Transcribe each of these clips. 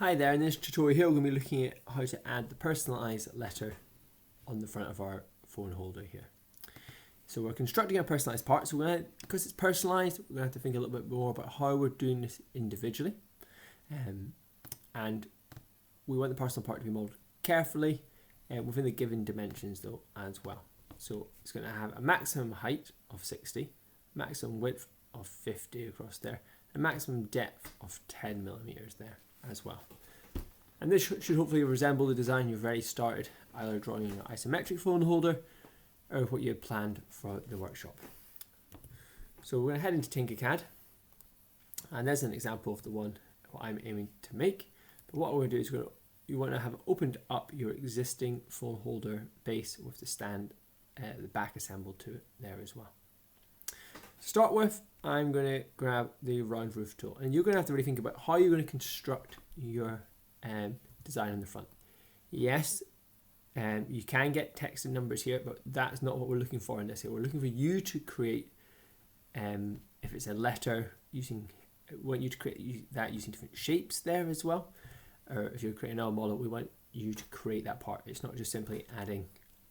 Hi there, in this tutorial here we're going to be looking at how to add the personalised letter on the front of our phone holder here. So we're constructing a personalised part, so because it's personalised, we're going to have to think a little bit more about how we're doing this individually. And we want the personal part to be molded carefully within the given dimensions though as well. So it's going to have a maximum height of 60, maximum width of 50 across there, and maximum depth of 10 millimeters there as well. And this should hopefully resemble the design you've already started, either drawing your isometric phone holder or what you had planned for the workshop. So we're going to head into Tinkercad, and there's an example of what I'm aiming to make. But what we're going to do is you want to have opened up your existing phone holder base with the stand, the back assembled to it there as well. To start with, I'm going to grab the round roof tool, and you're going to have to really think about how you're going to construct your design on the front. Yes, you can get text and numbers here, but that's not what we're looking for in this here. We're looking for you to create, if it's a letter, we want you to create that using different shapes there as well. Or if you're creating our model, we want you to create that part. It's not just simply adding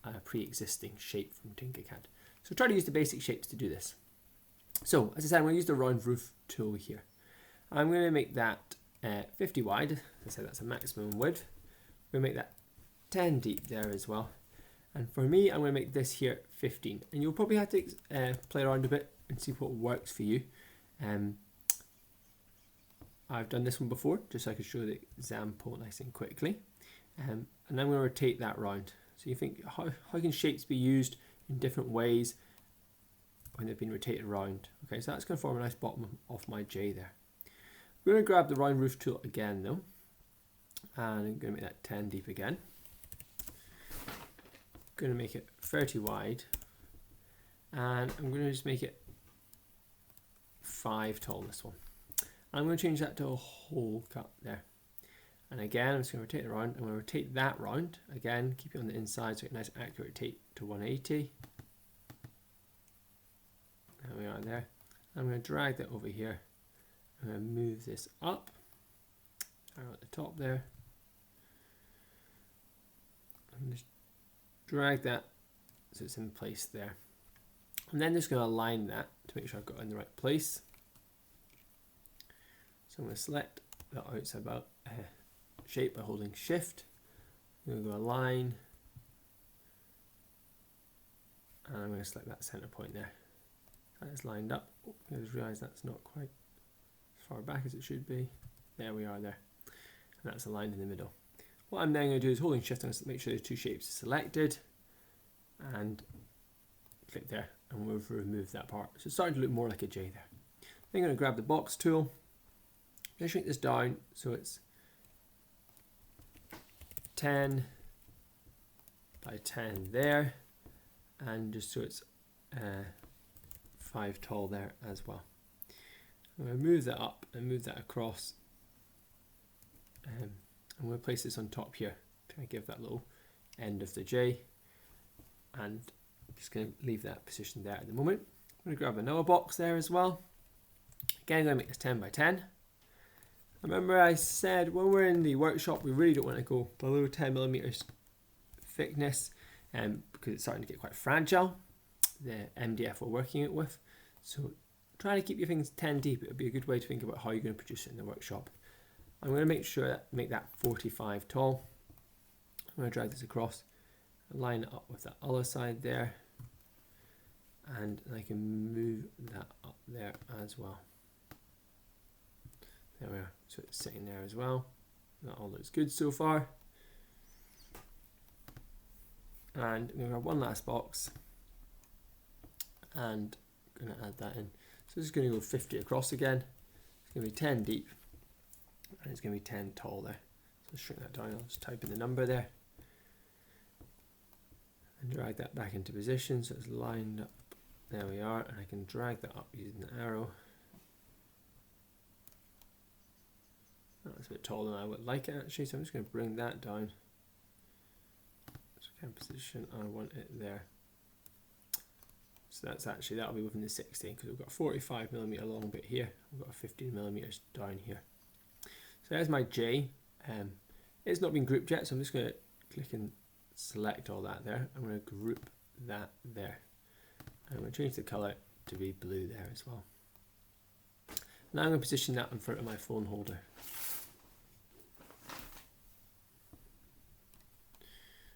a pre-existing shape from Tinkercad. So try to use the basic shapes to do this. So, as I said, I'm going to use the round roof tool here. I'm going to make that 50 wide. As I said, that's a maximum width. We'll make that 10 deep there as well. And for me, I'm going to make this here 15. And you'll probably have to play around a bit and see what works for you. I've done this one before, just so I could show the example nice and quickly. And I'm going to rotate that round. So you think, how can shapes be used in different ways when they've been rotated around? Okay, so that's going to form a nice bottom of my J there. We're going to grab the round roof tool again though, and I'm going to make that 10 deep again. Going to make it 30 wide, and I'm going to just make it 5 tall, this one. I'm going to change that to a hole cut there. And again, I'm just going to rotate it around. I'm going to rotate that round. Again, keep it on the inside so it's nice accurate rotate to 180. There we are there. I'm going to drag that over here. I'm going to move this up. Arrow at the top there. And just drag that so it's in place there. And then just going to align that to make sure I've got it in the right place. So I'm going to select the outside shape by holding Shift. I'm going to go align. And I'm going to select that center point there. That is lined up. Oh, I just realised that's not quite as far back as it should be. There we are there. And that's aligned in the middle. What I'm then going to do is holding Shift, I'm going to make sure the two shapes are selected. And click there. And we'll remove that part. So it's starting to look more like a J there. Then I'm going to grab the box tool. Just shrink this down so it's 10 by 10 there. And just so it's 5 tall there as well. I'm going to move that up and move that across. I'm going to place this on top here to give that little end of the J. And I'm just going to leave that position there at the moment. I'm going to grab another box there as well. Again, I'm going to make this 10 by 10. Remember I said when we're in the workshop, we really don't want to go below 10 millimeters thickness because it's starting to get quite fragile, the MDF we're working it with. So try to keep your things 10 deep. It would be a good way to think about how you're going to produce it in the workshop. I'm going to make that 45 tall. I'm going to drag this across, line it up with that other side there, and I can move that up there as well. There we are, so it's sitting there as well. That all looks good so far. And I'm going to grab one last box and I'm going to add that in. So it's going to go 50 across again. It's going to be 10 deep and it's going to be 10 tall there. So shrink that down, I'll just type in the number there. And drag that back into position so it's lined up. There we are, and I can drag that up using the arrow. That's a bit taller than I would like it actually, so I'm just going to bring that down. So kind of position I want it there. So that'll be within the 16 because we've got a 45 millimeter long bit here. We've got a 15 millimeters down here. So there's my J. It's not been grouped yet, so I'm just going to click and select all that there. I'm going to group that there. I'm going to change the colour to be blue there as well. Now I'm going to position that in front of my phone holder.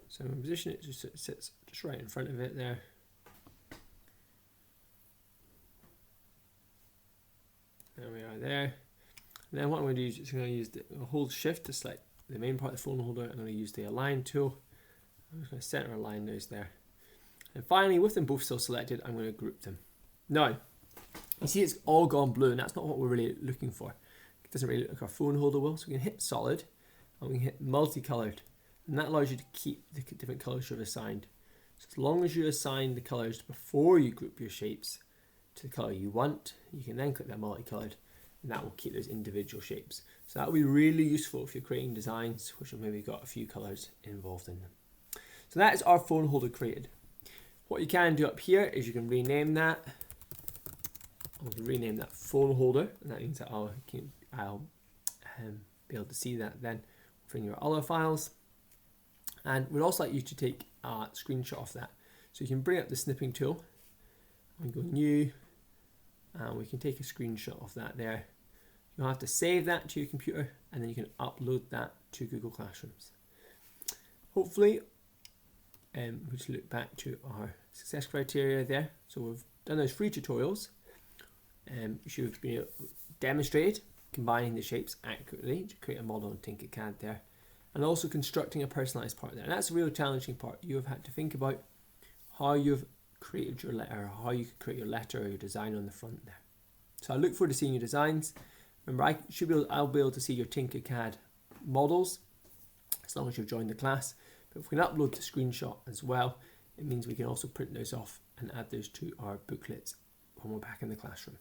So I'm going to position it just so it sits just right in front of it there. There we are there. And then what I'm going to do is I'm going to use hold shift to select the main part of the phone holder. I'm going to use the align tool. I'm just going to center align those there. And finally, with them both still selected, I'm going to group them. Now, you see it's all gone blue, and that's not what we're really looking for. It doesn't really look like our phone holder will. So we can hit solid, and we can hit multicolored. And that allows you to keep the different colors you've assigned. So as long as you assign the colors before you group your shapes to the color you want, you can then click that multicolored, and that will keep those individual shapes. So that will be really useful if you're creating designs which have maybe got a few colors involved in them. So that is our phone holder created. What you can do up here is you can rename that. I'll rename that phone holder, and that means that I'll be able to see that then within your other files. And we'd also like you to take a screenshot of that. So you can bring up the snipping tool and go new, and we can take a screenshot of that there. You'll have to save that to your computer, and then you can upload that to Google Classrooms. Hopefully, we just look back to our success criteria there. So we've done those 3 tutorials. You should have been demonstrated combining the shapes accurately to create a model in Tinkercad there, and also constructing a personalized part there. And that's a really challenging part. You have had to think about how you've created your letter, or how you could create your letter or your design on the front there. So I look forward to seeing your designs. Remember, I'll be able to see your Tinkercad models as long as you've joined the class. But if we can upload the screenshot as well, it means we can also print those off and add those to our booklets when we're back in the classroom.